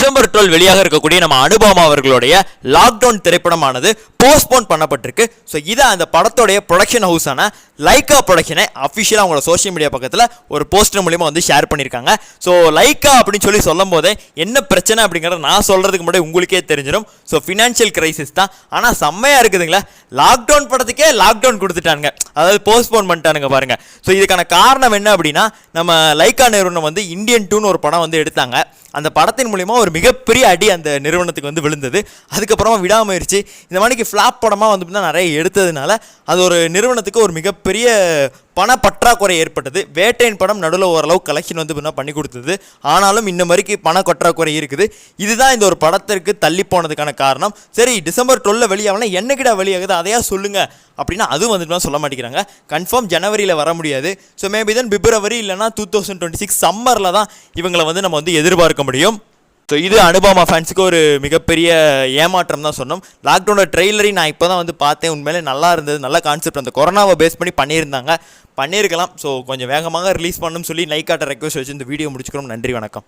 December 12 வெளியாக இருக்கக்கூடிய நம்ம அனுபமா அவர்களுடைய லாக்டவுன் திரைப்படமானது போஸ்ட்போன் பண்ணப்பட்டிருக்கு. ஸோ இதை அந்த படத்தோடைய ப்ரொடக்ஷன் ஹவுஸான லைக்கா ப்ரொடக்ஷனை அஃபிஷியலாக அவங்களோட சோஷியல் மீடியா பக்கத்தில் ஒரு போஸ்டர் மூலிமா வந்து ஷேர் பண்ணியிருக்காங்க. ஸோ லைக்கா அப்படின்னு சொல்லும் போதே என்ன பிரச்சனை அப்படிங்கிறத நான் சொல்கிறதுக்கு முன்னாடி உங்களுக்கே தெரிஞ்சிடும். ஸோ ஃபினான்ஷியல் கிரைசிஸ் தான். ஆனால் செம்மையாக இருக்குதுங்களா, லாக்டவுன் படத்துக்கே லாக்டவுன் கொடுத்துட்டாங்க, அதாவது போஸ்ட்போன் பண்ணிட்டானுங்க பாருங்கள். ஸோ இதுக்கான காரணம் என்ன அப்படின்னா, நம்ம லைக்கா நிறுவனம் வந்து இந்தியன் 2ன்னு ஒரு படம் வந்து எடுத்தாங்க. அந்த படத்தின் மூலிமா ஒரு மிகப்பெரிய அடி அந்த நிறுவனத்துக்கு வந்து விழுந்தது. அதுக்கப்புறமா விடாமுயற்சி இந்த மாதிரிக்கு ஃப்ளாப் படமாக வந்து நிறைய எடுத்ததுனால அது ஒரு நிறுவனத்துக்கு ஒரு மிகப்பெரிய பண பற்றாக்குறை ஏற்பட்டது. வேட்டையின் படம் நடுவில் ஓரளவு கலெக்ஷன் வந்து பண்ணி கொடுத்தது. ஆனாலும் இந்த மாதிரிக்கு பண பற்றாக்குறை இருக்குது. இதுதான் இந்த ஒரு படத்திற்கு தள்ளி போனதுக்கான காரணம். சரி, டிசம்பர் 12 வெளியாகலாம், என்னைக்கிட்ட வெளியாகுது அதையா சொல்லுங்க அப்படின்னா அதுவும் வந்துட்டு சொல்ல மாட்டேங்கிறாங்க. கன்ஃபார்ம் ஜனவரியில் வர முடியாது. ஸோ மேபி தான் பிப்ரவரி இல்லைனா 2026 சம்மரில் தான் இவங்களை வந்து நம்ம வந்து எதிர்பார்க்க முடியும். ஸோ இது அனுபமா ஃபேன்ஸுக்கு ஒரு மிகப்பெரிய ஏமாற்றம் தான் சொன்னோம். லாக்டவுனோட ட்ரெய்லரையும் நான் இப்போ தான் வந்து பார்த்தேன். உண்மையிலே நல்லா இருந்தது, நல்ல கான்செப்ட். அந்த கொரோனாவை பேஸ் பண்ணி பண்ணியிருக்கலாம். ஸோ கொஞ்சம் வேகமாக ரிலீஸ் பண்ணணும்னு சொல்லி லைக்காட்ட ரெக்வஸ்ட் வச்சு இந்த வீடியோ முடிச்சுக்கிறோம். நன்றி, வணக்கம்.